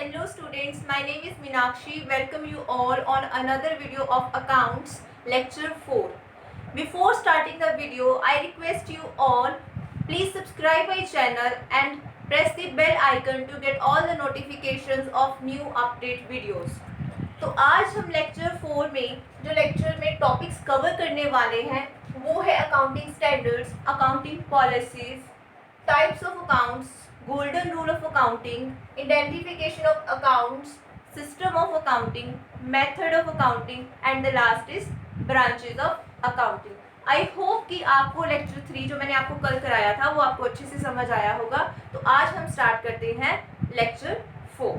Hello students, my name is Meenakshi. Welcome you all on another video of Accounts Lecture 4. Before starting the video, I request you all, please subscribe my channel and press the bell icon to get all the notifications of new update videos. तो आज हम lecture 4 में जो lecture में topics cover करने वाले हैं वो है accounting standards, accounting policies, types of accounts, golden rule of accounting, identification of accounts, system of accounting, method of accounting and the last is branches of accounting. I hope कि आपको lecture 3 जो मैंने आपको कल कराया था वो आपको अच्छे से समझ आया होगा. तो आज हम स्टार्ट करते हैं लेक्चर 4.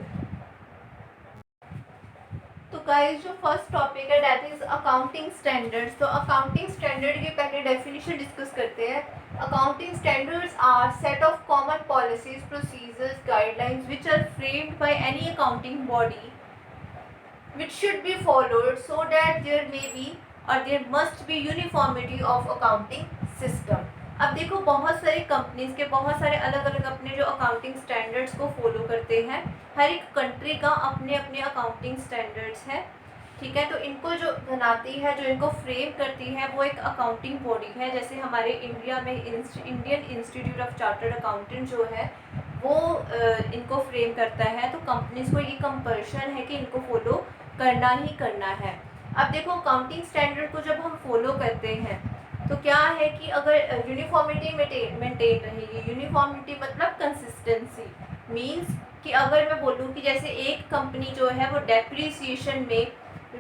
तो गाइस जो फर्स्ट टॉपिक है दैट इज अकाउंटिंग स्टैंडर्ड्स. तो अकाउंटिंग स्टैंडर्ड की पहले डेफिनेशन डिस्कस करते हैं. Accounting standards are set of common policies, procedures, guidelines which are framed by any accounting body which should be followed so that there may be or there must be uniformity of accounting system. अब देखो बहुत सारी companies के बहुत सारे अलग अलग अपने जो अकाउंटिंग स्टैंडर्ड्स को फॉलो करते हैं. हर एक कंट्री का अपने अपने अकाउंटिंग स्टैंडर्ड्स हैं. ठीक है, तो इनको जो बनाती है, जो इनको फ्रेम करती है वो एक अकाउंटिंग बॉडी है. जैसे हमारे इंडिया में Indian institute of chartered accountant जो है वो इनको फ्रेम करता है. तो कंपनीज को ये कंपल्शन है कि इनको फॉलो करना ही करना है. अब देखो अकाउंटिंग स्टैंडर्ड को जब हम फॉलो करते हैं तो क्या है कि अगर यूनिफॉर्मिटी मेंटेन रहेगी. यूनिफॉर्मिटी मतलब कंसिस्टेंसी. मींस कि अगर मैं बोलूँ कि जैसे एक कंपनी जो है वो डेप्रिसिएशन में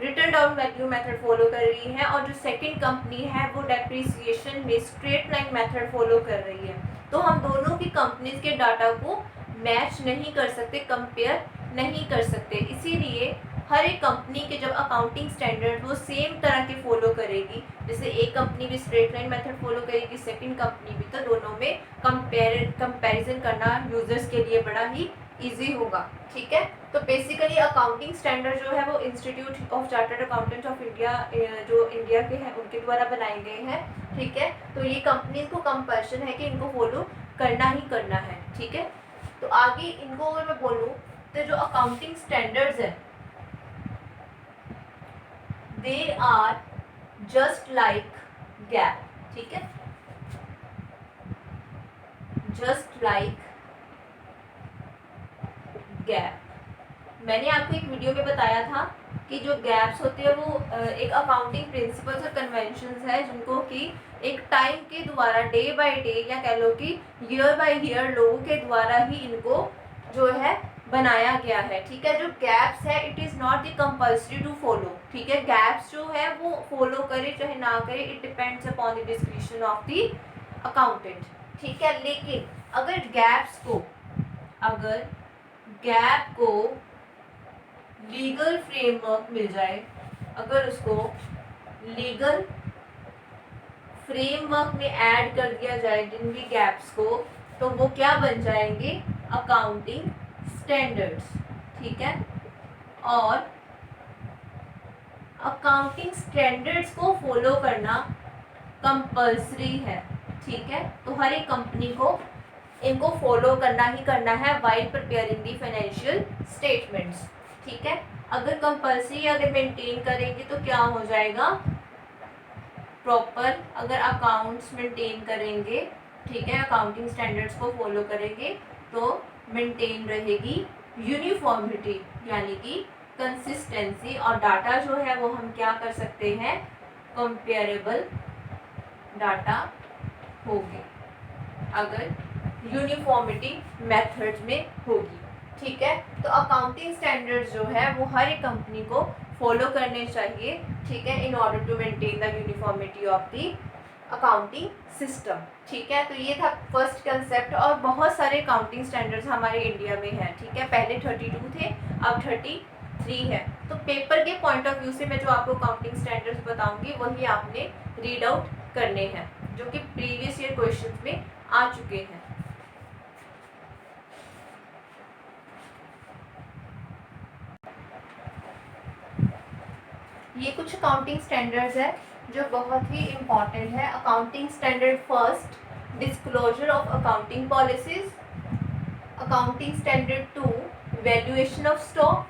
return down value method follow कर रही है और जो सेकंड कंपनी है वो डेप्रिसिएशन में स्ट्रेट लाइन मेथड फॉलो कर रही है, तो हम दोनों की कंपनीज के डाटा को मैच नहीं कर सकते, कंपेयर नहीं कर सकते. इसीलिए हर एक कंपनी के जब अकाउंटिंग स्टैंडर्ड वो सेम तरह के फॉलो करेगी, जैसे एक कंपनी भी स्ट्रेट लाइन मेथड फॉलो करेगी, सेकंड कंपनी भी, तो दोनों में कंपैरिजन करना यूजर्स के लिए बड़ा ही इजी होगा. ठीक है, तो बेसिकली अकाउंटिंग स्टैंडर्ड जो है वो institute of chartered accountant of India जो इंडिया के हैं उनके द्वारा बनाए गए हैं. ठीक है, तो ये कंपनीज को कंपल्शन है कि इनको फॉलो करना ही करना है. ठीक है, तो आगे इनको अगर मैं बोलूँ तो जो अकाउंटिंग स्टैंडर्ड्स है they are just like gap. ठीक है, just like gap. मैंने आपको एक वीडियो में बताया था कि जो गैप्स होते हैं वो एक अकाउंटिंग प्रिंसिपल्स और कन्वेंशंस है जिनको कि एक टाइम के द्वारा डे बाय डे या कह लो कि ईयर बाय ईयर लोगों के द्वारा ही इनको जो है बनाया गया है. ठीक है, जो गैप्स है it is not the compulsory to follow. ठीक है, गैप्स जो है वो फॉलो करे चाहे ना करे, it depends upon the description of the accountant. ठीक है, लेकिन अगर गैप को लीगल फ्रेमवर्क मिल जाए, अगर उसको लीगल फ्रेमवर्क में ऐड कर दिया जाए जिन भी गैप्स को, तो वो क्या बन जाएंगे, अकाउंटिंग स्टैंडर्ड्स. ठीक है, और अकाउंटिंग स्टैंडर्ड्स को फॉलो करना कंपल्सरी है. ठीक है, तो हर एक कंपनी को इनको फॉलो करना ही करना है while preparing the financial statements. ठीक है, अगर कंपल्सरी अगर मेंटेन करेंगे तो क्या हो जाएगा, प्रॉपर अगर अकाउंट्स मेंटेन करेंगे, ठीक है, अकाउंटिंग स्टैंडर्ड्स को फॉलो करेंगे तो मेंटेन रहेगी यूनिफॉर्मिटी यानी कि कंसिस्टेंसी, और डाटा जो है वो हम क्या कर सकते हैं, कंपेरेबल डाटा होगी अगर यूनिफॉर्मिटी मेथड्स में होगी. ठीक है, तो अकाउंटिंग स्टैंडर्ड्स जो है वो हर एक कंपनी को फॉलो करने चाहिए. ठीक है, in order to maintain the uniformity of the accounting system. ठीक है, तो ये था फर्स्ट कंसेप्ट, और बहुत सारे अकाउंटिंग स्टैंडर्ड्स हमारे इंडिया में हैं. ठीक है, पहले 32 थे, अब 33 है. तो पेपर के पॉइंट ऑफ व्यू से मैं जो आपको अकाउंटिंग स्टैंडर्ड्स बताऊंगी वही आपने रीड आउट करने हैं जो कि प्रीवियस ईयर क्वेश्चंस में आ चुके हैं. ये कुछ अकाउंटिंग स्टैंडर्ड्स है जो बहुत ही इम्पॉर्टेंट है. Accounting standard first, disclosure of accounting policies. Accounting standard 2, valuation of stock,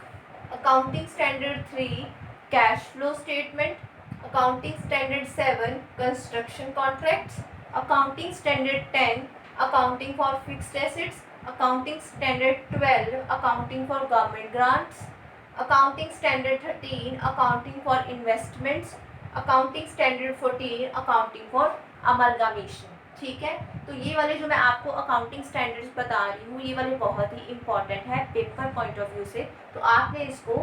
accounting standard 3 cash flow statement, accounting standard 7 construction contracts, accounting standard 10 accounting for fixed assets, accounting standard 12 accounting for government grants, accounting standard 13 accounting for investments, accounting standard 14 accounting for amalgamation. ठीक है, तो ये वाले जो मैं आपको accounting standards बता रही हूँ ये वाले बहुत ही इंपॉर्टेंट है पेपर पॉइंट ऑफ व्यू से, तो आपने इसको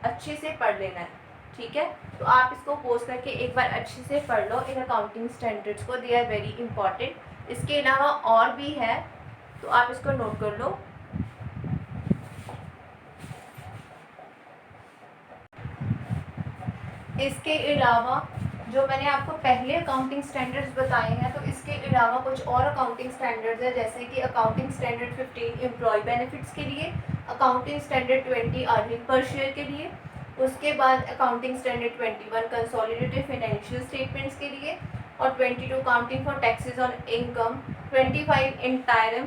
अच्छे से पढ़ लेना है। ठीक है, तो आप इसको पोस्ट करके एक बार अच्छे से पढ़ लो इन अकाउंटिंग स्टैंडर्ड्स को, दे आर वेरी इंपॉर्टेंट। इसके अलावा और भी है तो आप इसको नोट कर लो। इसके अलावा जो मैंने आपको पहले अकाउंटिंग स्टैंडर्ड्स बताए हैं, तो इसके अलावा कुछ और अकाउंटिंग स्टैंडर्ड्स है, जैसे कि अकाउंटिंग स्टैंडर्ड 15 एम्प्लॉय बेनिफिट्स के लिए, अकाउंटिंग स्टैंडर्ड 20 अर्निंग पर शेयर के लिए, उसके बाद accounting standard 21 consolidated financial statements के लिए, और 22 accounting for taxes on income, 25 interim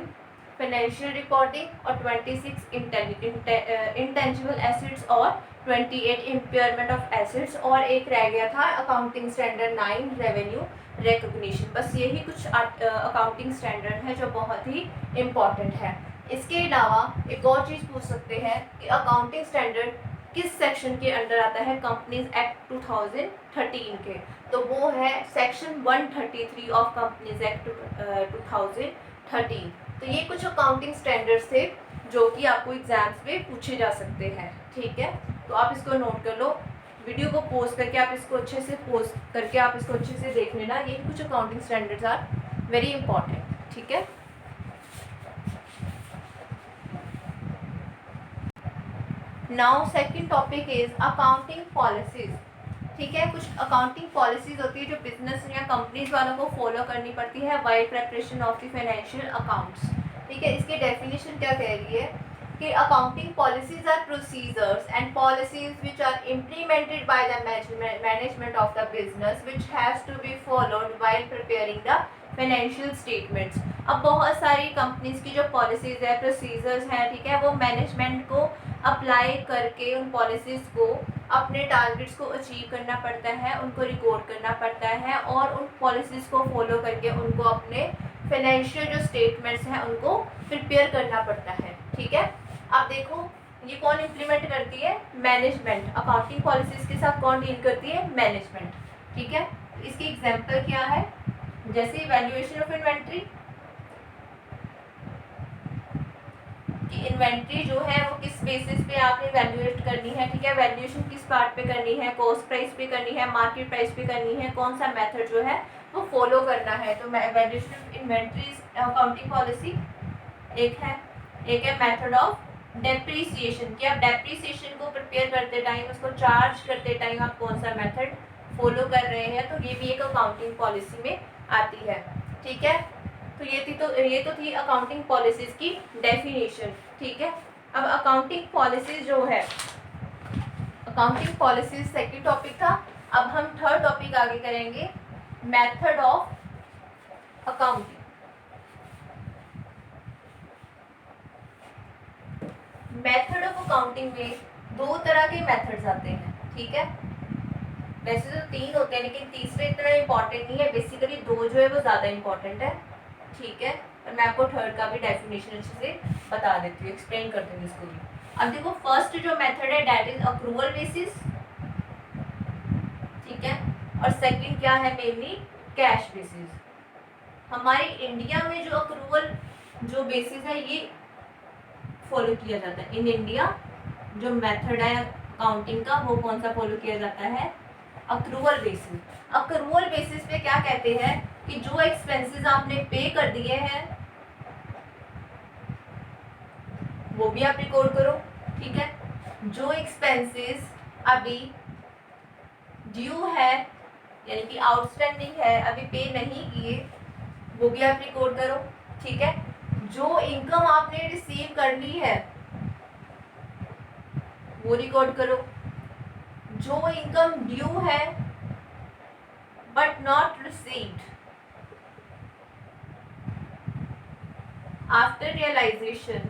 financial reporting, और 26 इंटेंजिबल एसेट्स, और 28 इम्पेयरमेंट ऑफ एसेट्स, और एक रह गया था अकाउंटिंग स्टैंडर्ड 9 रेवेन्यू रिकग्निशन। बस यही कुछ अकाउंटिंग स्टैंडर्ड है जो बहुत ही इम्पॉर्टेंट है। इसके अलावा एक और चीज़ पूछ सकते हैं कि अकाउंटिंग स्टैंडर्ड किस सेक्शन के अंडर आता है कंपनीज एक्ट 2013 के, तो वो है सेक्शन 133 ऑफ कंपनीज एक्ट 2013। तो ये कुछ अकाउंटिंग स्टैंडर्ड्स थे जो कि आपको एग्जाम्स में पूछे जा सकते हैं। ठीक है, तो आप इसको नोट कर लो, वीडियो को पोस्ट करके आप इसको अच्छे से पोस्ट करके आप इसको अच्छे से देख लेना। ये कुछ accounting standards are very important. ठीक है, now second topic is accounting policies. ठीक है, कुछ अकाउंटिंग पॉलिसीज होती है जो बिजनेस या कंपनीज वालों को फॉलो करनी पड़ती है while preparation of the financial accounts. ठीक है, इसकी डेफिनेशन क्या कह रही है कि accounting policies are procedures and policies which are implemented by the management of the business which has to be followed while preparing the financial statements. अब बहुत सारी कंपनीज की जो पॉलिसीज है, प्रोसीजर्स हैं, ठीक है, वो मैनेजमेंट को अप्लाई करके उन पॉलिसीज को अपने टारगेट्स को अचीव करना पड़ता है, उनको रिकॉर्ड करना पड़ता है, और उन पॉलिसीज को फॉलो करके उनको अपने फाइनेंशियल जो स्टेटमेंट्स हैं उनको प्रिपेयर करना पड़ता है। ठीक है, अब देखो ये कौन इम्प्लीमेंट करती है, मैनेजमेंट। अकाउंटिंग पॉलिसीज के साथ कौन डील करती है, मैनेजमेंट। ठीक है, इसकी एग्जाम्पल क्या है, जैसे वैल्यूएशन ऑफ इन्वेंट्री, कि इन्वेंट्री जो है वो किस बेसिस पे आपने वैल्यूएट करनी है। ठीक है, वैल्यूएशन किस पार्ट पे करनी है, कॉस्ट प्राइस पे करनी है, मार्केट प्राइस पे करनी है, कौन सा मेथड जो है वो फॉलो करना है। तो valuation of inventories accounting policy एक है मेथड ऑफ डेप्रीसिएशन, कि आप डेप्रीसिएशन को प्रिपेयर करते टाइम, उसको चार्ज करते टाइम आप कौन सा मेथड फॉलो कर रहे हैं, तो ये भी एक अकाउंटिंग पॉलिसी में आती है। ठीक है, तो ये तो थी अकाउंटिंग पॉलिसीज की डेफिनेशन। ठीक है, अब अकाउंटिंग पॉलिसीज जो है, अकाउंटिंग पॉलिसीज सेकंड टॉपिक था। अब हम थर्ड टॉपिक आगे करेंगे, method of accounting. Method of accounting में दो तरह के मेथड्स आते हैं। ठीक है, वैसे तो तीन होते हैं लेकिन तीसरे इतना इम्पोर्टेंट नहीं है, बेसिकली दो जो है वो ज़्यादा इम्पोर्टेंट है। ठीक है, और मैं आपको थर्ड का भी डेफिनेशन अच्छे से बता देती हूँ, एक्सप्लेन कर दूँगी इसको भी। अब देखो फर्स्ट जो मेथड है दैट इज अक्रूवल बेसिस। ठीक है, और सेकंड क्या है, मेनली कैश बेसिस। हमारे इंडिया में जो अक्रूवल जो बेसिस है ये फॉलो किया जाता है। इन इंडिया जो मेथड है अकाउंटिंग का वो कौन सा फॉलो किया जाता है, अक्रूवल बेसिस। अक्रूवल बेसिस पे क्या कहते हैं कि जो एक्सपेंसेस आपने पे कर दिए हैं वो भी आप रिकॉर्ड करो। ठीक है, जो एक्सपेंसेस अभी ड्यू है यानी कि आउटस्टैंडिंग है, अभी पे नहीं किए, वो भी आप रिकॉर्ड करो। ठीक है, जो इनकम आपने रिसीव कर ली है वो रिकॉर्ड करो। जो इनकम ड्यू है but not received after realization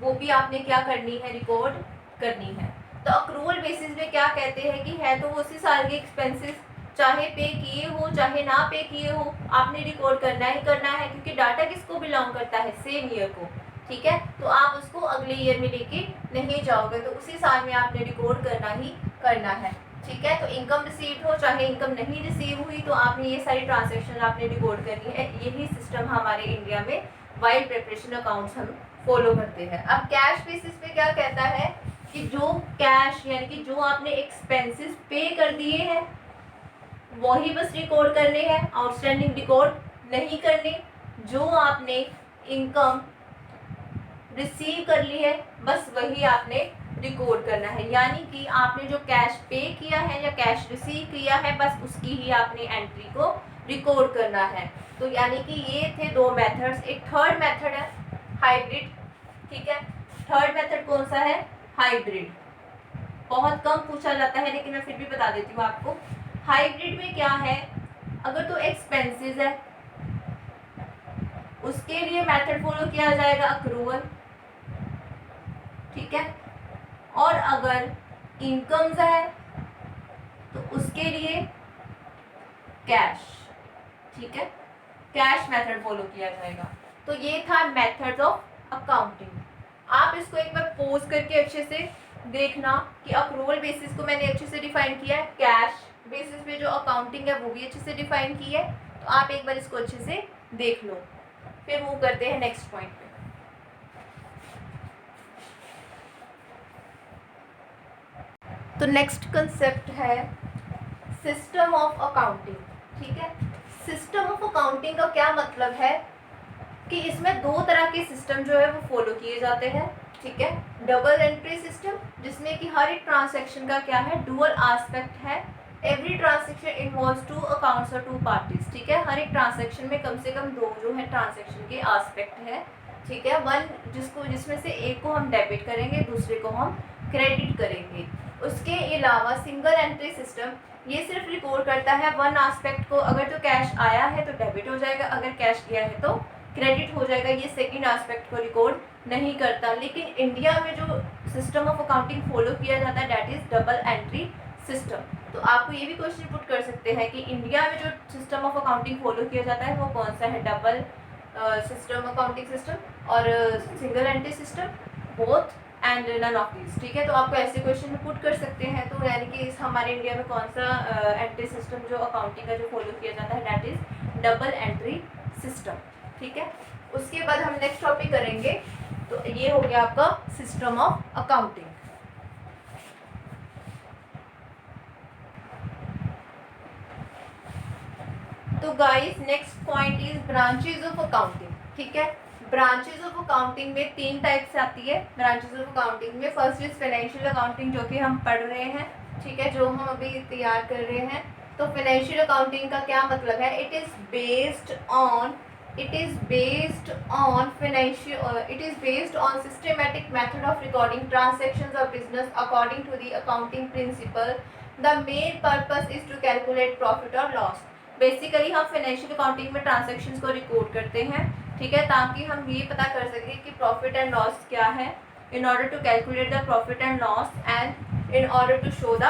वो भी आपने क्या करनी है, रिकॉर्ड करनी है। तो अक्रूवल बेसिस पे क्या कहते हैं कि है तो उसी साल के एक्सपेंसेस, चाहे पे किए हो चाहे ना पे किए हो, आपने रिकॉर्ड करना ही करना है, क्योंकि डाटा किसको बिलोंग करता है, सेम ईयर को। ठीक है, तो आप उसको अगले ईयर में लेके नहीं जाओगे, तो उसी साल में आपने रिकॉर्ड करना ही करना है। ठीक है, तो इनकम रिसीव्ड हो चाहे इनकम नहीं रिसीव हुई, तो आपने ये सारी ट्रांजेक्शन आपने रिकॉर्ड करनी है। यही सिस्टम हमारे इंडिया में वाइल प्रिपरेशन अकाउंट्स हम फॉलो करते हैं। अब कैश बेसिस पे क्या कहता है कि जो कैश यानी कि जो आपने एक्सपेंसेस पे कर दिए हैं वही बस रिकॉर्ड करने हैं, आउटस्टैंडिंग रिकॉर्ड नहीं करने। जो आपने इनकम रिसीव कर ली है बस वही आपने रिकॉर्ड करना है, यानी कि आपने जो कैश पे किया है या कैश रिसीव किया है बस उसकी ही आपने एंट्री को रिकॉर्ड करना है। तो यानी कि ये थे दो मेथड्स। एक थर्ड मेथड है हाइब्रिड। ठीक है, थर्ड मेथड कौन सा है, हाइब्रिड। बहुत कम पूछा जाता है लेकिन मैं फिर भी बता देती हूँ आपको। हाइब्रिड में क्या है, अगर तो एक्सपेंसेस है उसके लिए मेथड फॉलो किया जाएगा अक्रूवल। ठीक है, और अगर इनकम्स है तो उसके लिए कैश। ठीक है, कैश मेथड फॉलो किया जाएगा। तो ये था मेथड्स ऑफ अकाउंटिंग। आप इसको एक बार पॉज करके अच्छे से देखना कि अक्रूवल बेसिस को मैंने अच्छे से डिफाइन किया है, कैश बेसिस पे जो अकाउंटिंग है वो भी अच्छे से डिफाइन की है। तो आप एक बार इसको अच्छे से देख लो, फिर मूव करते हैं नेक्स्ट पॉइंट पे। तो नेक्स्ट कंसेप्ट है सिस्टम ऑफ अकाउंटिंग। ठीक है, सिस्टम ऑफ अकाउंटिंग का क्या मतलब है कि इसमें दो तरह के सिस्टम जो है वो फॉलो किए जाते हैं। ठीक है, डबल एंट्री सिस्टम जिसमें कि हर एक ट्रांसैक्शन का क्या है, डुअल एस्पेक्ट है। Every transaction involves two accounts और टू पार्टीज। ठीक है, हर एक ट्रांसैक्शन में कम से कम दो जो है ट्रांसैक्शन के एस्पेक्ट है। ठीक है, वन जिसमें से एक को हम डेबिट करेंगे दूसरे को हम क्रेडिट करेंगे। उसके अलावा सिंगल एंट्री सिस्टम ये सिर्फ रिकॉर्ड करता है वन एस्पेक्ट को। अगर तो कैश आया है तो डेबिट हो जाएगा, अगर कैश गया है तो क्रेडिट हो जाएगा। ये सेकंड एस्पेक्ट को रिकॉर्ड नहीं करता। लेकिन इंडिया में जो सिस्टम ऑफ अकाउंटिंग फॉलो किया जाता है that is double entry system. तो आपको ये भी क्वेश्चन पुट कर सकते हैं कि इंडिया में जो सिस्टम ऑफ अकाउंटिंग फॉलो किया जाता है वो कौन सा है, डबल सिस्टम अकाउंटिंग सिस्टम और single entry system, both and none of these. ठीक है, तो आपको ऐसे क्वेश्चन में पुट कर सकते हैं। तो यानी कि इस हमारे इंडिया में कौन सा एंट्री सिस्टम जो अकाउंटिंग का जो फॉलो किया जाता है that is double entry system. ठीक है, उसके बाद हम नेक्स्ट टॉपिक करेंगे। तो ये हो गया आपका सिस्टम ऑफ अकाउंटिंग। तो guys next point is branches of accounting. ठीक है, ब्रांचेस ऑफ अकाउंटिंग में तीन टाइप्स आती है ब्रांचेस ऑफ अकाउंटिंग में। फर्स्ट इज फाइनेंशियल अकाउंटिंग जो कि हम पढ़ रहे हैं। ठीक है, जो हम अभी तैयार कर रहे हैं। तो फाइनेंशियल अकाउंटिंग का क्या मतलब है, it is based on systematic method of recording transactions of business according to the accounting principle. The main purpose is to calculate profit और लॉस। बेसिकली हम फाइनेंशियल अकाउंटिंग में ट्रांजैक्शंस को रिकॉर्ड करते हैं। ठीक है, ताकि हम ये पता कर सकें कि प्रॉफिट एंड लॉस क्या है, in order to calculate the profit and loss and in order to show the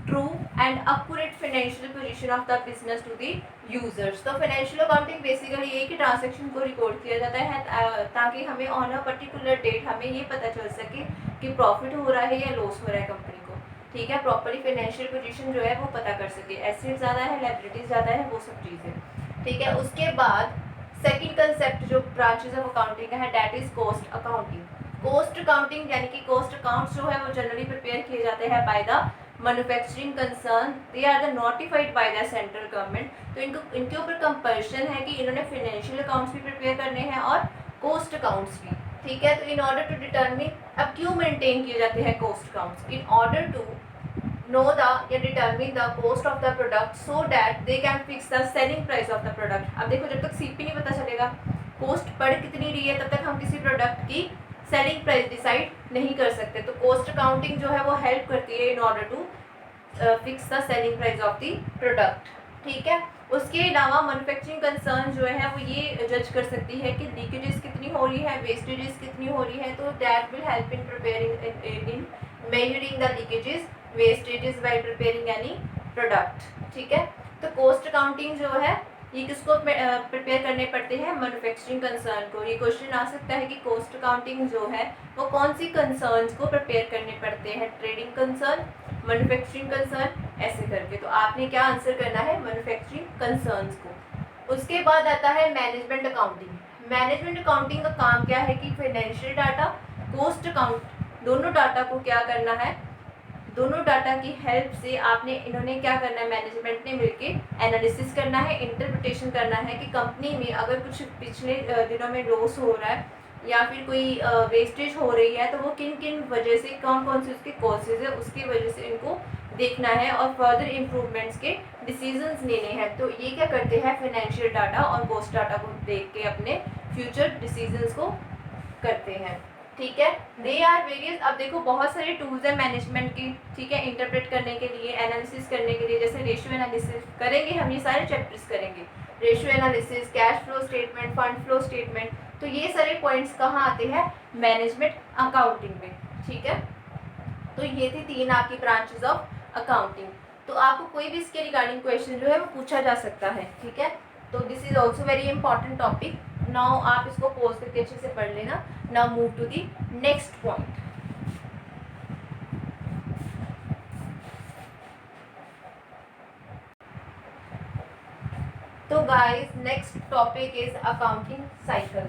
true and accurate financial position of the business to the users. तो फाइनेंशियल अकाउंटिंग बेसिकली ये कि transaction को record किया जाता है ताकि हमें ऑन अ पर्टिकुलर डेट हमें ये पता चल सके कि प्रॉफिट हो रहा है या लॉस हो रहा है कंपनी को। ठीक है, प्रॉपर्ली फाइनेंशियल पोजीशन जो है वो पता कर सके, एसेट ज़्यादा है लायबिलिटीज ज़्यादा है, वो सब चीज़ें। ठीक है, उसके बाद सेकंड कंसेप्ट जो ब्रांचेस ऑफ अकाउंटिंग का है that is cost accounting. Cost accounting यानी कि कॉस्ट अकाउंट्स जो है वो जनरली प्रिपेयर किए जाते हैं by the manufacturing concern. They are the notified by the central government. तो इनके ऊपर कंपल्शन है कि इन्होंने फाइनेंशियल अकाउंट्स भी प्रिपेयर करने हैं और कॉस्ट अकाउंट्स भी। ठीक है, तो इन ऑर्डर टू डिटर्मिन, अब क्यों मेंटेन किए जाते हैं cost accounts, in order to know the या determine the cost of the product so that they can fix the selling price of the product। अब देखो जब तक सीपी नहीं पता चलेगा कॉस्ट बढ़ कितनी रही है तब तक हम किसी प्रोडक्ट की सेलिंग प्राइस डिसाइड नहीं कर सकते। तो कॉस्ट अकाउंटिंग जो है वो हेल्प करती है in order to fix the selling price of the product. ठीक है, उसके अलावा मैन्युफैक्चरिंग कंसर्न जो है वो ये जज कर सकती है कि लीकेजेस कितनी हो रही है, वेस्टेजेस कितनी हो रही है, तो that will help in preparing in measuring the leakages vestiges bye preparing any product. ठीक है, तो कॉस्ट अकाउंटिंग जो है ये किसको प्रिपेयर करने पड़ते हैं, मैन्युफैक्चरिंग कंसर्न को। ये क्वेश्चन आ सकता है कि कॉस्ट अकाउंटिंग जो है वो कौन सी कंसर्न्स को प्रिपेयर करने पड़ते हैं, ट्रेडिंग कंसर्न, मैन्युफैक्चरिंग कंसर्न, ऐसे करके। तो आपने क्या आंसर करना है, मैन्युफैक्चरिंग कंसर्न्स को। उसके बाद आता है मैनेजमेंट अकाउंटिंग। मैनेजमेंट अकाउंटिंग का काम क्या है कि फाइनेंशियल डाटा, कॉस्ट अकाउंट, दोनों डाटा को क्या करना है, दोनों डाटा की हेल्प से आपने इन्होंने क्या करना है, मैनेजमेंट ने मिलके एनालिसिस करना है, इंटरप्रिटेशन करना है कि कंपनी में अगर कुछ पिछले दिनों में लॉस हो रहा है या फिर कोई वेस्टेज हो रही है तो वो किन किन वजह से, कौन कौन से उसके कॉजेज है, उसकी वजह से इनको देखना है और फर्दर इम्प्रूवमेंट्स के डिसीजंस लेने हैं। तो ये क्या करते हैं, फाइनेंशियल डाटा और कॉस्ट डाटा को देख के अपने फ्यूचर डिसीजंस को करते हैं। ठीक है, दे आर वेरियस। अब देखो बहुत सारे टूल्स हैं मैनेजमेंट की, ठीक है, इंटरप्रेट करने के लिए, एनालिसिस करने के लिए, जैसे रेशियो एनालिसिस करेंगे हम, ये सारे चैप्टर्स करेंगे, ratio analysis, cash flow statement, fund flow statement. तो ये सारे पॉइंट्स कहाँ आते हैं, मैनेजमेंट अकाउंटिंग में। ठीक है, तो ये थी 3 आपकी ब्रांचेस ऑफ अकाउंटिंग। तो आपको कोई भी इसके रिगार्डिंग क्वेश्चन जो है वो पूछा जा सकता है। ठीक है, तो this is also very important topic. Now आप इसको पॉज करके अच्छे से पढ़ लेना। Now move to the next point. तो guys next topic is accounting cycle.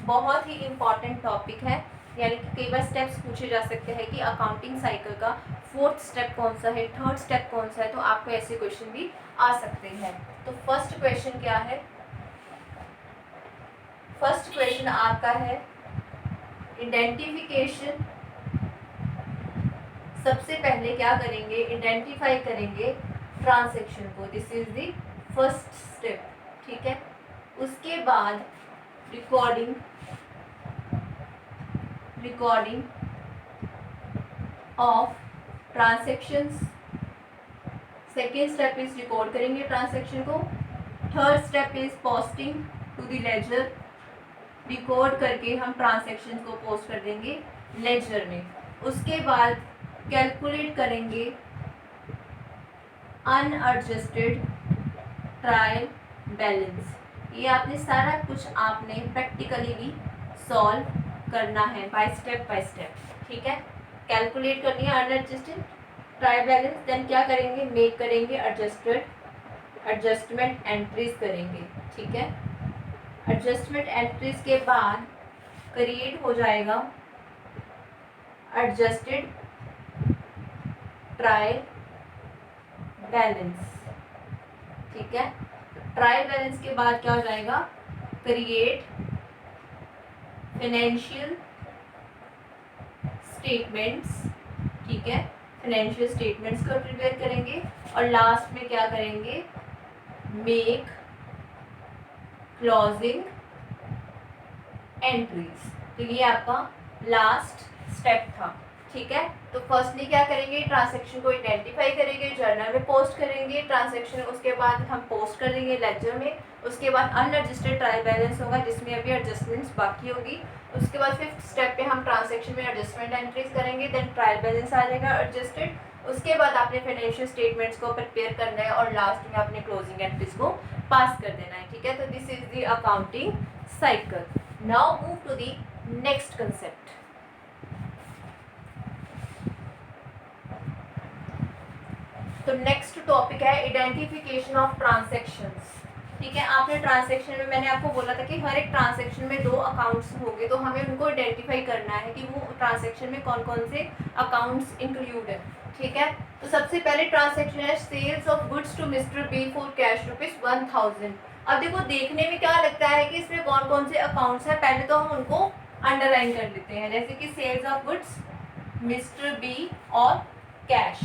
बहुत ही इंपॉर्टेंट टॉपिक है, यानी कि कई बार स्टेप्स पूछे जा सकते हैं कि अकाउंटिंग साइकिल का 4th स्टेप कौन सा है, 3rd स्टेप कौन सा है, तो आपको ऐसे क्वेश्चन भी आ सकते हैं। तो फर्स्ट क्वेश्चन क्या है, फर्स्ट क्वेश्चन आपका है आइडेंटिफिकेशन। सबसे पहले क्या करेंगे, आइडेंटिफाई करेंगे ट्रांजैक्शन को, this is the first step. ठीक है, उसके बाद recording of transactions. Second step is record करेंगे ट्रांजैक्शन को। Third step is posting to the ledger. Record करके हम ट्रांजैक्शन को पोस्ट कर देंगे लेजर में। उसके बाद कैलकुलेट करेंगे अनएडजस्टेड ट्रायल बैलेंस। ये आपने सारा कुछ आपने प्रैक्टिकली भी सॉल्व करना है बाय स्टेप। ठीक है, कैलकुलेट करनी है अनएडजस्टेड ट्रायल बैलेंस, देन क्या करेंगे, मेक करेंगे एडजस्टमेंट एंट्रीज करेंगे। ठीक है, एडजस्टमेंट एंट्रीज के बाद क्रिएट हो जाएगा एडजस्टेड ट्रायल बैलेंस। ठीक है, ट्रायल बैलेंस के बाद क्या हो जाएगा, क्रिएट फाइनेंशियल स्टेटमेंट्स। ठीक है, फाइनेंशियल स्टेटमेंट्स को प्रिपेयर करेंगे और लास्ट में क्या करेंगे, मेक क्लोजिंग एंट्रीज। तो ये आपका लास्ट स्टेप था। ठीक है, तो फर्स्टली क्या करेंगे, ट्रांजैक्शन को आइडेंटिफाई करेंगे, जर्नल में पोस्ट करेंगे ट्रांजैक्शन, उसके बाद हम पोस्ट कर देंगे लेजर में। उसके बाद अनएडजस्टेड ट्रायल बैलेंस होगा जिसमें अभी एडजस्टमेंट्स बाकी होगी। उसके बाद 5th स्टेप पे हम ट्रांजैक्शन में एडजस्टमेंट एंट्रीज करेंगे, देन ट्रायल बैलेंस आ जाएगा एडजस्टेड। उसके बाद आपने फाइनेंशियल स्टेटमेंट्स को प्रिपेयर करना है और लास्ट में अपने क्लोजिंग एंट्रीज को पास कर देना है। ठीक है, तो this is the accounting cycle. Now move to the next concept. तो नेक्स्ट टॉपिक है आइडेंटिफिकेशन ऑफ ट्रांजैक्शंस। ठीक है, आपने ट्रांजैक्शन में, मैंने आपको बोला था कि हर एक ट्रांजैक्शन में 2 अकाउंट्स होंगे, तो हमें उनको आइडेंटिफाई करना है कि वो ट्रांजैक्शन में कौन कौन से अकाउंट्स इंक्लूड है। ठीक है, तो सबसे पहले ट्रांजैक्शन है sales of goods to mister B for cash ₹1000। अब देखो देखने में क्या लगता है कि इसमें कौन कौन से अकाउंट्स हैं, पहले तो हम उनको अंडरलाइन कर लेते हैं, जैसे कि sales of goods mister B और कैश।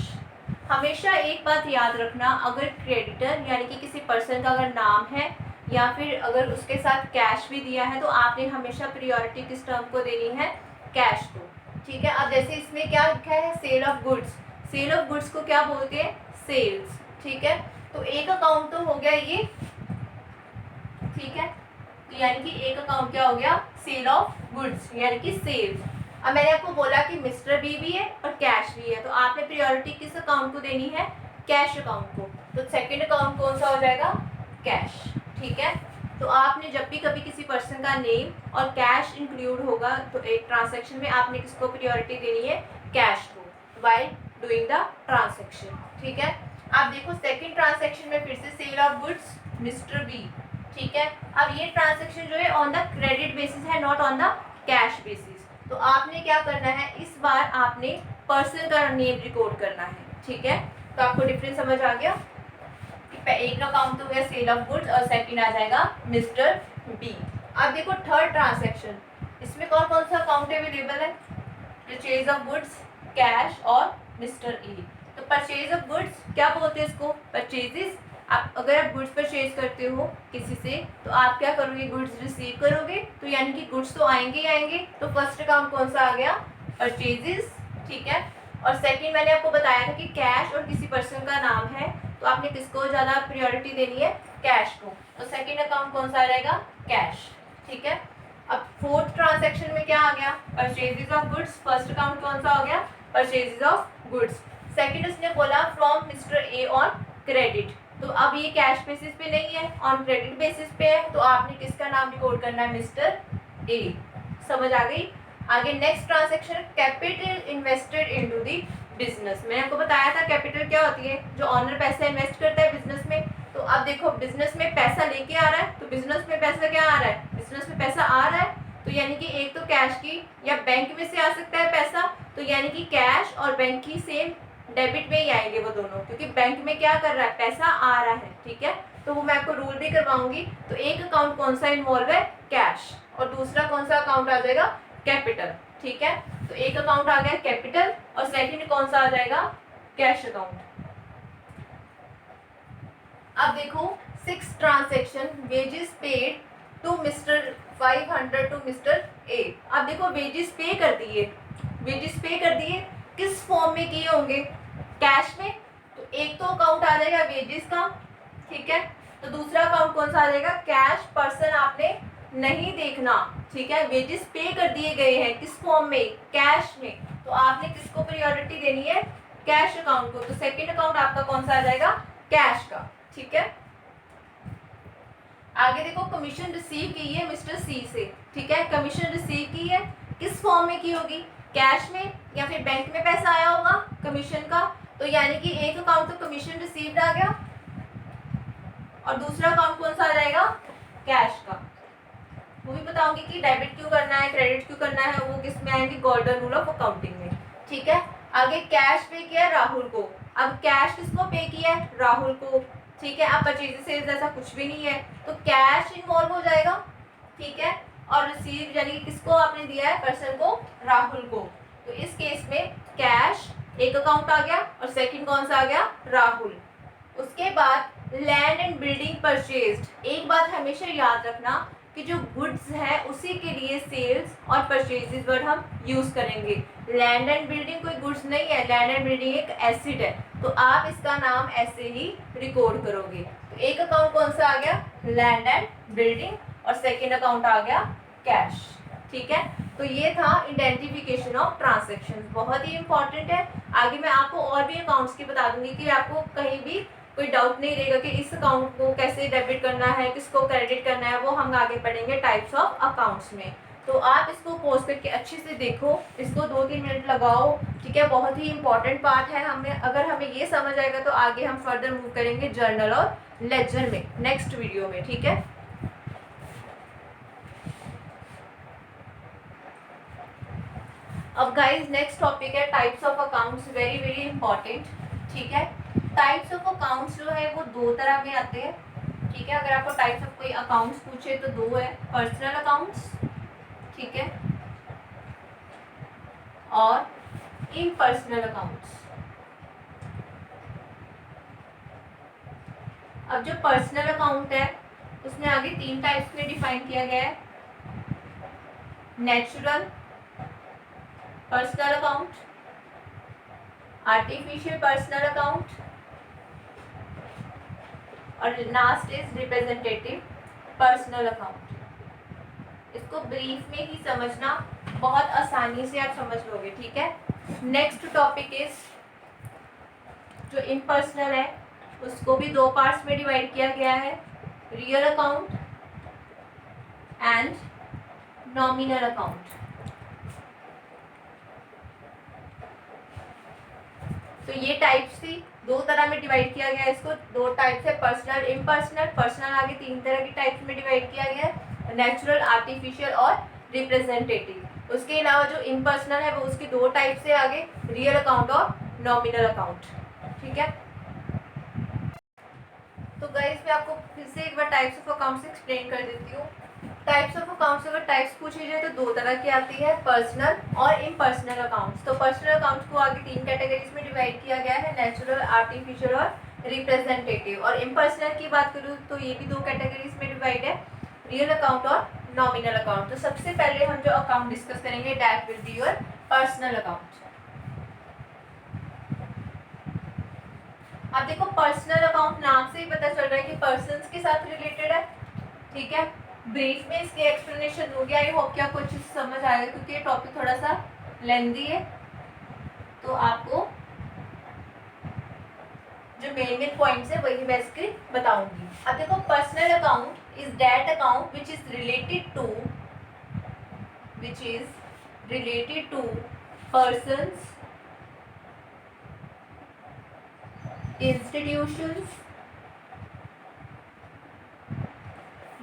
हमेशा एक बात याद रखना, अगर क्रेडिटर यानी कि किसी पर्सन का अगर नाम है या फिर अगर उसके साथ कैश भी दिया है तो आपने हमेशा प्रायोरिटी किस टर्म को देनी है, कैश को। ठीक है, अब जैसे इसमें क्या लिखा है, sale of goods, sale of goods को क्या बोलते हैं, सेल्स। ठीक है, तो एक अकाउंट तो हो गया ये, ठीक है। तो यानी कि एक अकाउंट क्या हो गया, सेल ऑफ गुड्स यानी कि सेल्स। अब मैंने आपको बोला कि मिस्टर बी भी है और कैश भी है, तो आपने प्रायोरिटी किस अकाउंट को देनी है, कैश अकाउंट को। तो सेकंड अकाउंट कौन सा हो जाएगा, कैश, ठीक है। तो आपने जब भी कभी किसी पर्सन का नेम और कैश इंक्लूड होगा तो एक ट्रांसैक्शन में आपने किसको प्रायोरिटी देनी है, कैश को, व्हाइल डूइंग द ट्रांसैक्शन, ठीक है। आप देखो सेकंड ट्रांसैक्शन में फिर से sale of goods mister B, ठीक है। अब ये ट्रांसैक्शन जो है ऑन द क्रेडिट बेसिस है, not on the cash basis. तो आपने क्या करना है, इस बार आपने पर्सन का नेम रिकॉर्ड करना है, ठीक है। तो आपको डिफरेंस समझ आ गया कि एक अकाउंट हो गया सेल ऑफ गुड्स और सेकंड आ जाएगा मिस्टर बी। अब देखो थर्ड ट्रांसैक्शन, इसमें कौन कौन सा अकाउंट अवेलेबल है, परचेज ऑफ गुड्स, कैश और मिस्टर ए। तो परचेज ऑफ गुड्स क्या बोलते हैं इसको, परचेजेस। आप अगर आप गुड्स परचेज करते हो किसी से तो आप क्या करोगे, गुड्स रिसीव करोगे, तो यानी कि गुड्स तो आएंगे ही आएंगे। तो फर्स्ट अकाउंट कौन सा आ गया, परचेजेस, ठीक है। और सेकंड मैंने आपको बताया था कि कैश और किसी पर्सन का नाम है तो आपने किसको ज़्यादा प्रायोरिटी देनी है, कैश को। तो सेकंड अकाउंट कौन सा आ जाएगा, कैश, ठीक है। अब फोर्थ ट्रांसैक्शन में क्या आ गया, purchases of goods. First account कौन सा हो गया, परचेजेस ऑफ गुड्स। सेकंड उसने बोला from mister A on credit, तो अब ये कैश बेसिस पे नहीं है, ऑन क्रेडिट बेसिस पे है, तो आपने किसका नाम रिकॉर्ड करना है, मिस्टर ए। समझ आ गई। आगे next transaction, capital invested into the business. मैंने आपको बताया था कैपिटल क्या होती है, जो ऑनर पैसा इन्वेस्ट करता है बिजनेस में। तो अब देखो बिजनेस में पैसा लेके आ रहा है, तो बिजनेस में पैसा क्या आ रहा है, बिजनेस में पैसा आ रहा है, तो यानी कि एक तो कैश की या बैंक में से आ सकता है पैसा, तो यानी कि कैश और बैंक की सेम डेबिट में ही आएंगे वो दोनों, क्योंकि बैंक में क्या कर रहा है, पैसा आ रहा है, ठीक है। तो वो मैं आपको रूल भी करवाऊंगी। तो एक अकाउंट कौन सा इन्वॉल्व है, कैश, और दूसरा कौन सा अकाउंट आ जाएगा, कैपिटल, ठीक है। तो एक अकाउंट आ गया कैपिटल और सेकंड कौन सा आ जाएगा, कैश अकाउंट। अब देखो six transaction, wages paid to mister 500 to mister A. अब देखो वेजेस पे कर दिए, वेजेस पे कर दिए, किस फॉर्म में किए होंगे, कैश में। तो एक तो अकाउंट आ जाएगा वेजेस का, ठीक है। तो दूसरा अकाउंट कौन सा आ जाएगा, कैश पर्सन आपने नहीं देखना, ठीक है। वेजेस पे कर दिए गए हैं किस फॉर्म में, कैश में, तो आपने किसको प्रायोरिटी देनी है, कैश अकाउंट को। तो सेकंड अकाउंट आपका कौन सा आ जाएगा, कैश का, ठीक है। आगे देखो कमीशन रिसीव की है मिस्टर सी से, ठीक है। कमीशन रिसीव की है, किस फॉर्म में की होगी, कैश में या फिर बैंक में पैसा आया होगा कमीशन का। तो यानी कि एक अकाउंट तो कमीशन रिसीव्ड आ गया और दूसरा अकाउंट कौन सा आ जाएगा, कैश का। वो भी बताऊंगी कि डेबिट क्यों करना है, क्रेडिट क्यों करना है, वो किस में आएंगे, गोल्डन रूल ऑफ अकाउंटिंग में, ठीक है। आगे कैश पे किया है राहुल को, अब कैश किसको पे किया है, राहुल को, ठीक है। अब परचेज सेल्स ऐसा कुछ भी नहीं है तो कैश इन्वॉल्व हो जाएगा, ठीक है। और रिसीव यानी कि किसको आपने दिया है, पर्सन को, राहुल को। तो इस केस में कैश एक अकाउंट आ गया और सेकंड कौन सा आ गया, राहुल। उसके बाद लैंड एंड बिल्डिंग परचेज्ड। एक बात हमेशा याद रखना कि जो गुड्स है उसी के लिए सेल्स और परचेजेस वर्ड हम यूज करेंगे। लैंड एंड बिल्डिंग कोई गुड्स नहीं है, लैंड एंड बिल्डिंग एक एसिड है, तो आप इसका नाम ऐसे ही रिकॉर्ड करोगे। तो एक अकाउंट कौन सा आ गया, लैंड एंड बिल्डिंग, और सेकेंड अकाउंट आ गया कैश, ठीक है। तो ये था आइडेंटिफिकेशन ऑफ ट्रांसैक्शन, बहुत ही इंपॉर्टेंट है। आगे मैं आपको और भी अकाउंट्स की बता दूंगी कि आपको कहीं भी कोई डाउट नहीं रहेगा कि इस अकाउंट को कैसे डेबिट करना है, किसको क्रेडिट करना है, वो हम आगे पढ़ेंगे टाइप्स ऑफ अकाउंट्स में। तो आप इसको पॉज करके अच्छे से देखो, इसको 2-3 मिनट लगाओ, ठीक है। बहुत ही इंपॉर्टेंट पार्ट है, हमें अगर हमें ये समझ आएगा तो आगे हम फर्दर मूव करेंगे जर्नल और लेजर में नेक्स्ट वीडियो में, ठीक है। अब गाइज नेक्स्ट टॉपिक है types of accounts, very very important, ठीक है। टाइप्स ऑफ अकाउंट्स जो है वो दो तरह के आते हैं, ठीक है। अगर आपको टाइप्स ऑफ कोई अकाउंट्स पूछे तो दो है, पर्सनल अकाउंट्स, ठीक है, और इम्पर्सनल अकाउंट्स। अब जो पर्सनल अकाउंट है उसमें आगे 3 टाइप्स में डिफाइन किया गया है, natural personal account, artificial personal account और last is representative personal account. इसको ब्रीफ में ही समझना, बहुत आसानी से आप समझ लोगे, ठीक है। नेक्स्ट टॉपिक इज जो इम्पर्सनल है, उसको भी दो पार्ट्स में डिवाइड किया गया है, real account and nominal account. तो ये टाइप्स थी, दो तरह में डिवाइड किया गया है इसको, दो टाइप्स है, पर्सनल इम्पर्सनल। पर्सनल आगे तीन तरह की टाइप्स में डिवाइड किया गया है, नेचुरल, आर्टिफिशियल और रिप्रेजेंटेटिव। उसके अलावा जो इम्पर्सनल है वो उसकी दो टाइप से आगे, रियल अकाउंट और नॉमिनल अकाउंट, ठीक है। तो गाइस मैं आपको फिर से एक बार टाइप्स ऑफ अकाउंट्स एक्सप्लेन कर देती हूँ। टाइप्स ऑफ अकाउंट्स अगर टाइप्स पूछी जाए तो दो तरह की आती है, पर्सनल और इम्पर्सनल अकाउंट्स। तो पर्सनल अकाउंट्स को आगे तीन कैटेगरीज में डिवाइड किया गया है, नेचुरल, आर्टिफिशियल और रिप्रेजेंटेटिव। और इम्पर्सनल की बात करूँ तो ये भी दो कैटेगरीज में डिवाइड है, रियल अकाउंट और नॉमिनल अकाउंट। तो सबसे पहले हम जो अकाउंट डिस्कस करेंगे that will be your personal account. अब देखो पर्सनल अकाउंट नाम से ही पता चल रहा है कि पर्सन्स के साथ रिलेटेड है, ठीक है। ब्रीफ में इसकी एक्सप्लेनेशन दूंगी, आई होप कि आपको अच्छे से समझ आएगा, क्योंकि ये टॉपिक थोड़ा सा लेंदी है, तो आपको जो मेन पॉइंट्स है वही मैं इसके बताऊंगी। अब देखो personal account is that account which is related to persons, institutions,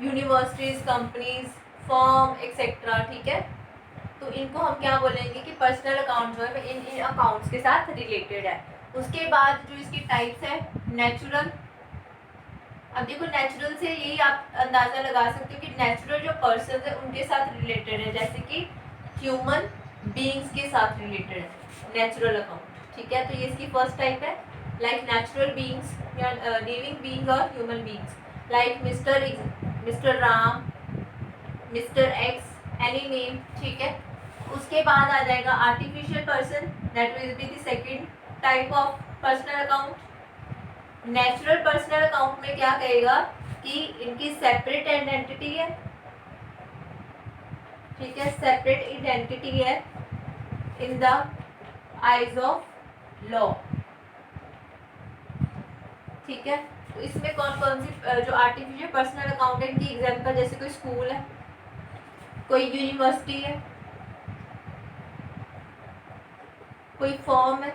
universities, companies, firm etcetera, ठीक है। तो इनको हम क्या बोलेंगे कि पर्सनल अकाउंट जो है इन अकाउंट्स के साथ रिलेटेड है। उसके बाद जो इसकी टाइप्स है, नेचुरल। अब देखो नेचुरल से यही आप अंदाजा लगा सकते हो कि नेचुरल जो पर्सन है उनके साथ रिलेटेड है, जैसे कि ह्यूमन बीइंग्स के साथ रिलेटेड है नेचुरल अकाउंट, ठीक है। तो ये इसकी फर्स्ट टाइप है, लाइक नेचुरल बीइंग्स या लिविंग बीइंग्स और human beings, like mister Ram, mister x, any name, ठीक है। उसके बाद आ जाएगा artificial person, that will be the second type of personal account. Natural personal account में क्या कहेगा कि इनकी सेपरेट आइडेंटिटी है, ठीक है, सेपरेट आइडेंटिटी है in the eyes of law, ठीक है। तो इसमें कौन कौन सी जो आर्टिफिशियल पर्सनल अकाउंट है इनकी एग्जांपल, जैसे कोई स्कूल है, कोई यूनिवर्सिटी है, कोई फर्म है,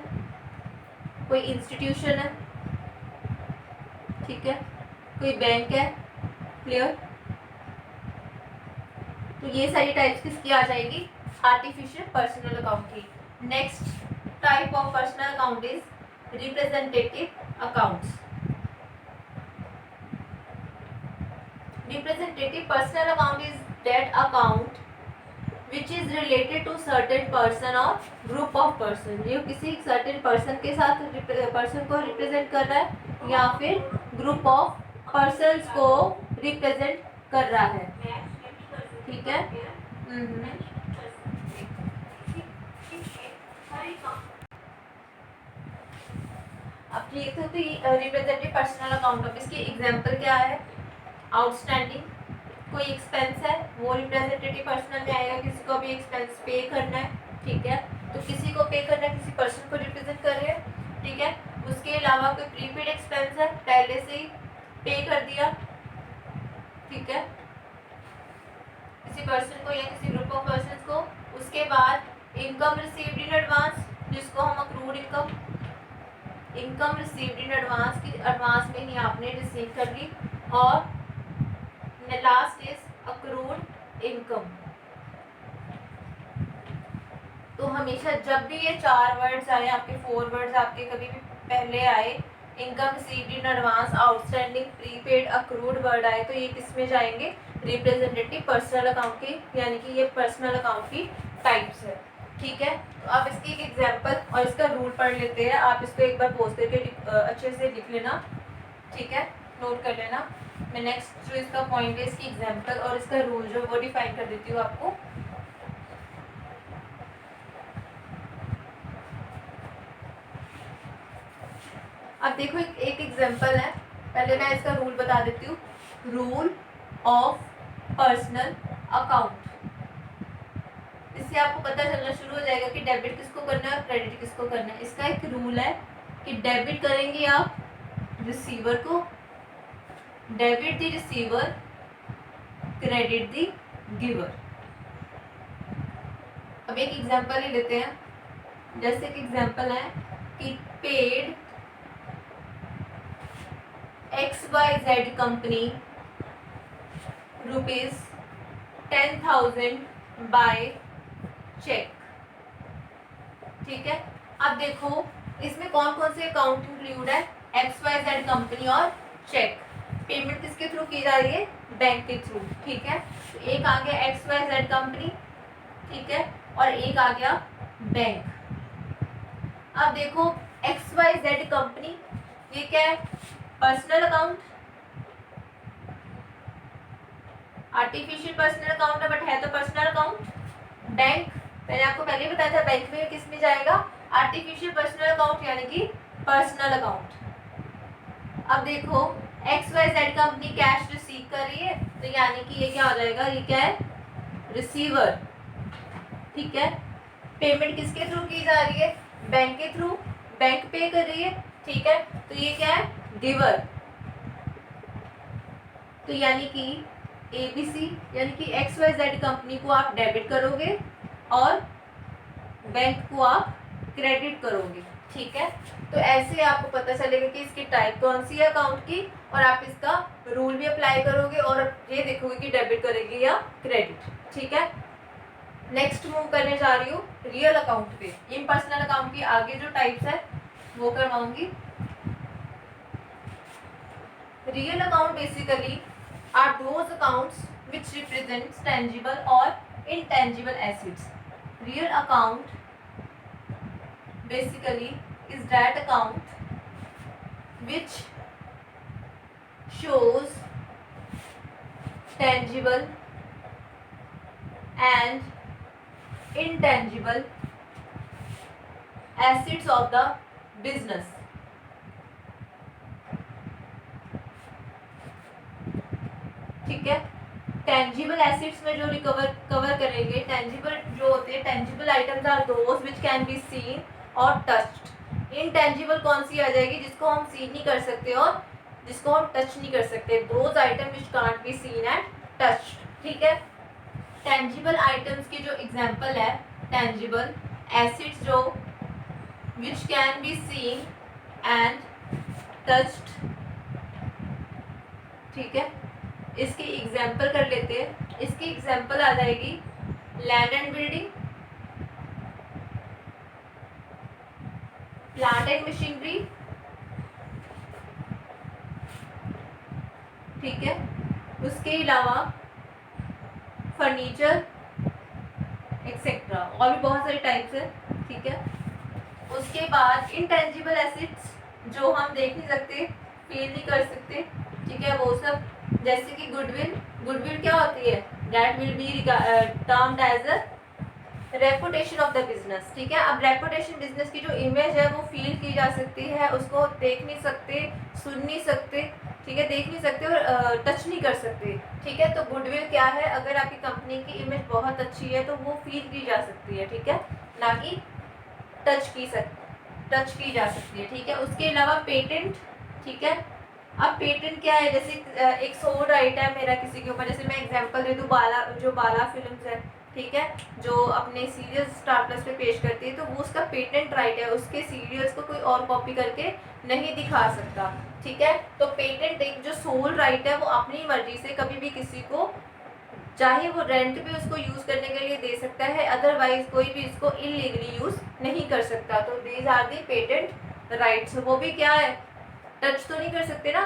कोई इंस्टीट्यूशन है, ठीक है, कोई बैंक है, क्लियर। तो ये सारी टाइप्स किसकी आ जाएगी, आर्टिफिशियल पर्सनल अकाउंट की। Next type of personal account is representative accounts. Representative personal account is that account which is related to certain person or group of person। ये किसी certain person के साथ person को represent कर रहा है या फिर group of persons को represent कर रहा है, ठीक है। अब देख सकते हो रिप्रेजेंटेटिव पर्सनल अकाउंट, अब इसकी एग्जांपल क्या है, आउटस्टैंडिंग, कोई एक्सपेंस है वो रिप्रेजेंटेटिव पर्सनल में आएगा, किसी को भी एक्सपेंस पे करना है, ठीक है, तो किसी को पे करना है, किसी पर्सन को रिप्रेजेंट कर रहे हैं, ठीक है। उसके अलावा कोई प्रीपेड एक्सपेंस है, पहले से ही पे कर दिया, ठीक है, किसी पर्सन को या किसी ग्रुप ऑफ पर्सन को। उसके बाद इनकम रिसीव्ड इन एडवांस, जिसको हम accrued income received in advance की एडवांस में ही आपने रिसीव कर ली। और लास्ट इज अक्रूड इनकम। तो हमेशा जब भी ये चार वर्ड्स आए आपके, फोर वर्ड्स आपके कभी भी पहले आए, income received in advance, outstanding, prepaid, accrued word आए, तो ये किस में जाएंगे, रिप्रेजेंटेटिव पर्सनल अकाउंट के, यानी कि ये पर्सनल अकाउंट की टाइप्स है, ठीक है। तो आप इसकी एक एग्जांपल और इसका रूल पढ़ लेते हैं, आप इसको एक बार पोस्ट करके अच्छे से लिख लेना, ठीक है, नोट कर लेना। मैं नेक्स्ट जो इसका पॉइंट है, इसकी एग्जांपल और इसका रूल जो वो डिफाइन कर देती हूँ आपको। अब देखो एक एग्जांपल है, पहले मैं इसका रूल बता देती हूँ। रूल ऑफ पर्सनल अकाउंट, इससे आपको पता चलना शुरू हो जाएगा कि डेबिट किसको करना है और क्रेडिट किसको करना है। इसका एक रूल है कि डेबिट करेंगे आप रिसीवर को, debit the receiver, credit the giver. अब एक एग्जांपल ही लेते हैं, जैसे एक एग्जांपल है कि paid XYZ company ₹10,000 by cheque. ठीक है, अब देखो इसमें कौन कौन से अकाउंट इंक्लूड है, XYZ कंपनी और चेक। पेमेंट किसके थ्रू की जा रही है, बैंक के थ्रू। ठीक है, तो एक आ गया XYZ कंपनी, ठीक है, और एक आ गया बैंक। अब देखो XYZ कंपनी, ये क्या है, personal account, artificial personal account है बट है तो पर्सनल अकाउंट। बैंक, मैंने आपको पहले ही बताया था बैंक में किस में जाएगा, आर्टिफिशियल पर्सनल अकाउंट यानी कि पर्सनल अकाउंट। अब देखो XYZ कंपनी कैश रिसीव कर रही है, तो यानी कि ये क्या हो जाएगा, ये क्या है, रिसीवर। ठीक है, पेमेंट किसके थ्रू की जा रही है, बैंक के थ्रू, बैंक पे कर रही है। ठीक है, तो ये क्या है, गिवर। तो यानी कि ABC यानी कि XYZ कंपनी को आप डेबिट करोगे और बैंक को आप क्रेडिट करोगे। ठीक है, तो ऐसे आपको पता चलेगा कि इसकी टाइप कौन सी है अकाउंट की, और आप इसका रूल भी अप्लाई करोगे और ये देखोगे कि डेबिट करेंगे या क्रेडिट। ठीक है, नेक्स्ट मूव करने जा रही हूँ रियल अकाउंट पे। इन पर्सनल अकाउंट की आगे जो टाइप्स है वो करवाऊंगी। Real account basically are those accounts which represents tangible or intangible assets. Real account basically is that account which shows tangible and intangible assets of the business. ठीक है, tangible assets में जो कवर करेंगे, tangible जो होते हैं, tangible items are those which can be seen और touched. Intangible कौन सी आ जाएगी, जिसको हम सीन नहीं कर सकते और जिसको हम टच नहीं कर सकते, those item which can't be seen and touched. ठीक है, टेंजिबल आइटम्स की जो एग्जांपल है, टेंजिबल एसेट्स जो which can be scene and touched. ठीक है, इसकी एग्जाम्पल कर लेते हैं। इसकी एग्जाम्पल आ जाएगी land and building, plant and machinery. ठीक है, उसके अलावा फर्नीचर एक्सेट्रा, और भी बहुत सारे टाइप्स है। ठीक है, उसके बाद इनटेंजिबल एसेट्स जो हम देख नहीं सकते, फील नहीं कर सकते। ठीक है, वो सब जैसे कि गुडविल। गुडविल क्या होती है, that will be termed as a reputation of the business. ठीक है, अब रेपुटेशन बिजनेस की जो इमेज है वो फील की जा सकती है, उसको देख नहीं सकते, सुन नहीं सकते। ठीक है, देख नहीं सकते और टच नहीं कर सकते। ठीक है, तो गुडविल क्या है, अगर आपकी कंपनी की इमेज बहुत अच्छी है तो वो फील की जा सकती है। ठीक है, ना कि टच की जा सकती है। ठीक है, उसके अलावा पेटेंट। ठीक है, अब पेटेंट क्या है, जैसे एक सोल राइट है मेरा किसी के ऊपर, जैसे मैं एग्जांपल दे दूँ बाला फिल्म्स है। ठीक है, जो अपने सीरियल्स स्टार प्लस पे पेश करती है, तो वो उसका पेटेंट राइट है, उसके सीरियल्स को कोई और कॉपी करके नहीं दिखा सकता। ठीक है, तो पेटेंट एक जो सोल राइट है वो अपनी मर्जी से कभी भी किसी को, चाहे वो रेंट पे उसको यूज करने के लिए दे सकता है, अदरवाइज कोई भी इसको इलीगली यूज नहीं कर सकता। तो these are the patent rights. वो भी क्या है, टच तो नहीं कर सकते ना।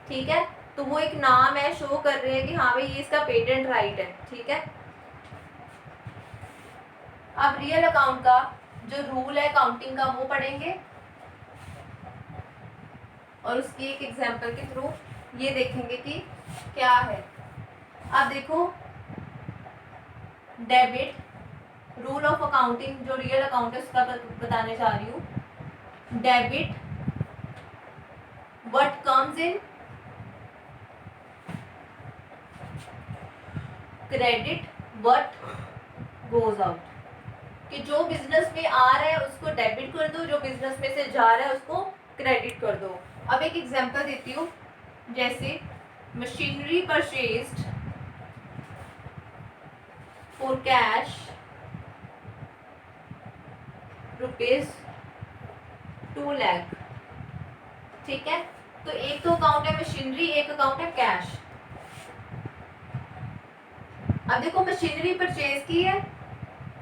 ठीक है, तो वो एक नाम है, शो कर रहे हैं कि हाँ भाई ये इसका पेटेंट राइट है। ठीक है, अब रियल अकाउंट का जो रूल है अकाउंटिंग का वो पढ़ेंगे और उसकी एक एग्जांपल के थ्रू ये देखेंगे कि क्या है। अब देखो डेबिट, रूल ऑफ अकाउंटिंग जो रियल अकाउंट है उसका बताने जा रही हूँ। Debit what comes in credit what goes out, कि जो बिजनेस में आ रहा है उसको डेबिट कर दो, जो बिजनेस में से जा रहा है उसको क्रेडिट कर दो। अब एक एग्जांपल देती हूँ, जैसे machinery purchased for cash ₹2 lakh, ठीक है। तो एक तो अकाउंट है मशीनरी, एक अकाउंट है कैश। अब देखो मशीनरी परचेज की है,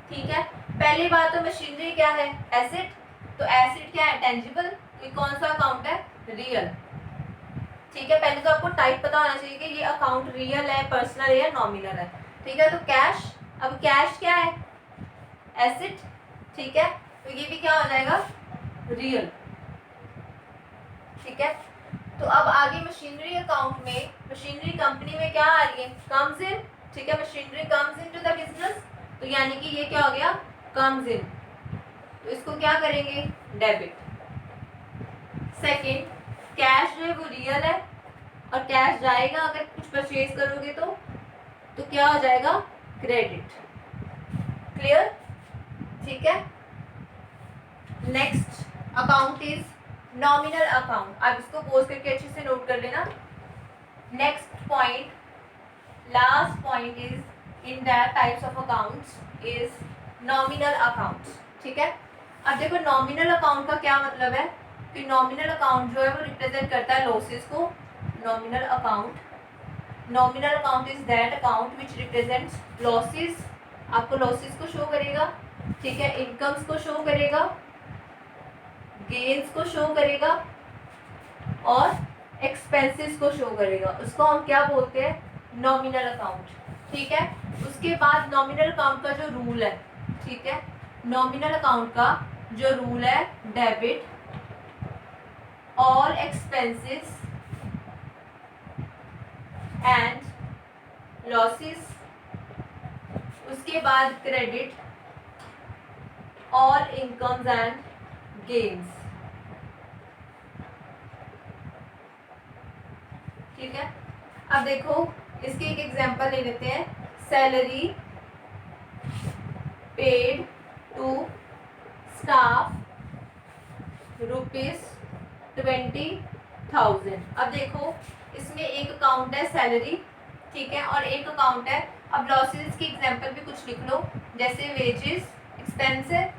ठीक है। पहली बात तो मशीनरी क्या है, एसेट, तो एसेट क्या है, टेंजिबल, ये कौन सा अकाउंट है, रियल, ठीक है। पहले तो आपको टाइप पता होना चाहिए कि ये अकाउंट रियल है, पर्सनल है या नॉमिनल है, ठीक है। तो कैश, अब कैश क्या है, एसेट, ठीक है, तो ये भी क्या हो जाएगा, रियल, ठीक है। तो अब आगे मशीनरी अकाउंट में, मशीनरी कंपनी में क्या आ रही है, कम्स इन, ठीक है, machinery comes into the business, तो यानी कि ये क्या हो गया, कम्स इन, तो इसको क्या करेंगे, डेबिट। सेकंड, कैश जो है वो रियल है और कैश जाएगा अगर कुछ परचेज करोगे तो क्या हो जाएगा, क्रेडिट, क्लियर, ठीक है। Next account is nominal account, आप इसको पोज करके अच्छे से नोट कर लेना। Next point, last point is in that types of accounts is nominal accounts, ठीक है। अब देखो नॉमिनल अकाउंट का क्या मतलब है कि नॉमिनल अकाउंट जो है वो रिप्रेजेंट करता है लॉसेस को। Nominal account, nominal account is that account which represents losses, आपको लॉसेस को शो करेगा, ठीक है, इनकम्स को शो करेगा, गेन्स को शो करेगा और एक्सपेंसेस को शो करेगा, उसको हम क्या बोलते हैं, नॉमिनल अकाउंट, ठीक है। उसके बाद नॉमिनल अकाउंट का जो रूल है, ठीक है, नॉमिनल अकाउंट का जो रूल है, debit all expenses and losses, उसके बाद credit all incomes and gains, ठीक है। अब देखो इसकी एक एग्जांपल ले लेते हैं, सैलरी पेड टू स्टाफ ₹20,000। अब देखो इसमें एक अकाउंट है सैलरी, ठीक है, और एक अकाउंट है, अब लॉसेस की एग्जांपल भी कुछ लिख लो, जैसे वेजेस, एक्सपेंसेस,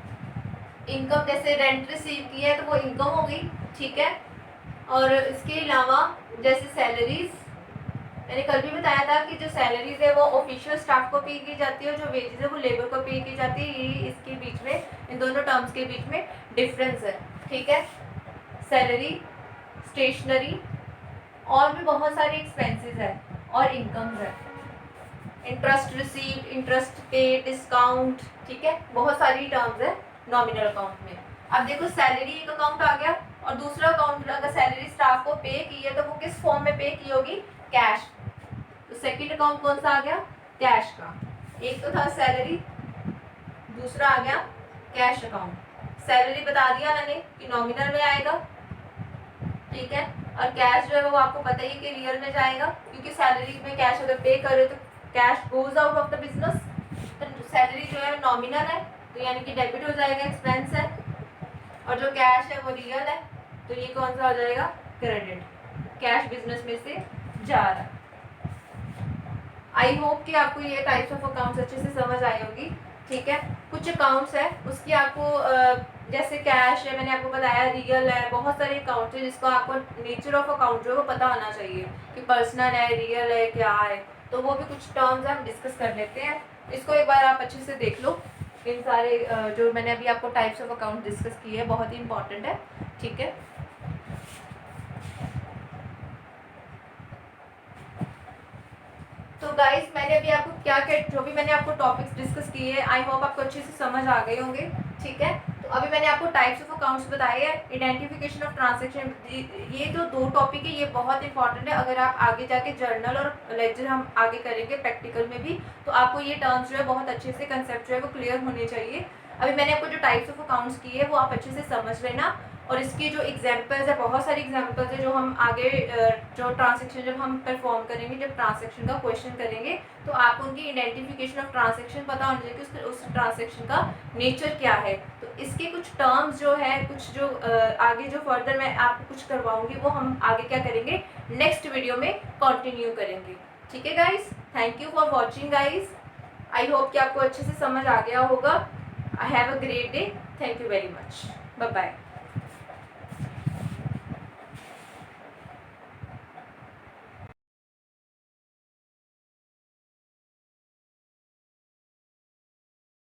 इनकम, जैसे रेंट रिसीव किया है तो वो इनकम हो गई, ठीक है। और इसके अलावा जैसे सैलरीज, मैंने कल भी बताया था कि जो सैलरीज है वो ऑफिशियल स्टाफ को पे की जाती है और जो वेजेस है वो लेबर को पे की जाती है, ये इसके बीच में, इन दोनों टर्म्स के बीच में डिफरेंस है, ठीक है। सैलरी, स्टेशनरी और भी बहुत सारे एक्सपेंसेस है और इनकम्स है, इंटरेस्ट रिसीव्ड, इंटरेस्ट पे, डिस्काउंट, ठीक है, बहुत सारी टर्म्स है नॉमिनल अकाउंट में। अब देखो सैलरी एक अकाउंट आ गया और दूसरा अकाउंट, अगर सैलरी स्टाफ को पे की है तो वो किस फॉर्म में पे की होगी, कैश, तो सेकंड अकाउंट कौन सा आ गया, कैश का। एक तो था सैलरी, दूसरा आ गया कैश अकाउंट। सैलरी बता दिया मैंने कि नॉमिनल में आएगा, ठीक है, और कैश जो है वो आपको पता ही है कि रियल में जाएगा, क्योंकि सैलरी में कैश अगर पे करे तो cash goes out of the business, तो सैलरी जो है नॉमिनल है तो यानी कि डेबिट हो जाएगा, एक्सपेंस है, और जो कैश है वो रियल है तो ये कौन सा हो जाएगा, क्रेडिट, कैश बिजनेस में से जा रहा है। आई होप कि आपको ये टाइप्स ऑफ अकाउंट्स अच्छे से समझ आई होगी, ठीक है। कुछ अकाउंट्स है उसकी आपको जैसे कैश है, मैंने आपको बताया, रियल है, बहुत सारे अकाउंट्स है जिसको आपको नेचर ऑफ अकाउंट जो है वो पता होना चाहिए कि पर्सनल है, रियल है, क्या है, तो वो भी कुछ टर्म्स हम डिस्कस कर लेते हैं। इसको एक बार आप अच्छे से देख लो, इन सारे जो मैंने अभी आपको टाइप्स ऑफ अकाउंट डिस्कस किए हैं बहुत ही इंपॉर्टेंट है, ठीक है। तो गाइस मैंने अभी आपको क्या क्या जो भी मैंने आपको टॉपिक्स डिस्कस किए हैं, आई होप आपको अच्छे से समझ आ गए होंगे, ठीक है। तो अभी मैंने आपको टाइप्स ऑफ अकाउंट्स बताए हैं, आइडेंटिफिकेशन ऑफ ट्रांजैक्शन, ये जो दो टॉपिक है ये बहुत इंपॉर्टेंट है, अगर आप आगे जाके जर्नल और लेक्चर हम आगे करेंगे प्रैक्टिकल में भी, तो आपको ये टर्म्स जो है बहुत अच्छे से कंसेप्ट जो है वो क्लियर होने चाहिए। अभी मैंने आपको जो टाइप्स ऑफ अकाउंट्स किए हैं वो आप अच्छे से समझ लेना, और इसकी जो एग्जांपल्स है, बहुत सारी एग्जांपल्स है जो हम आगे जो ट्रांसैक्शन जब हम परफॉर्म करेंगे, जब ट्रांसैक्शन का क्वेश्चन करेंगे तो आप उनकी आइडेंटिफिकेशन ऑफ ट्रांसैक्शन पता होना चाहिए कि उस ट्रांसैक्शन का नेचर क्या है। तो इसके कुछ टर्म्स जो है, कुछ जो आगे जो फर्दर मैं आपको कुछ करवाऊंगी वो हम आगे क्या करेंगे, नेक्स्ट वीडियो में कंटिन्यू करेंगे। ठीक है guys, thank you for watching guys. I hope कि आपको अच्छे से समझ आ गया होगा। I have a great day, thank you very much, bye bye.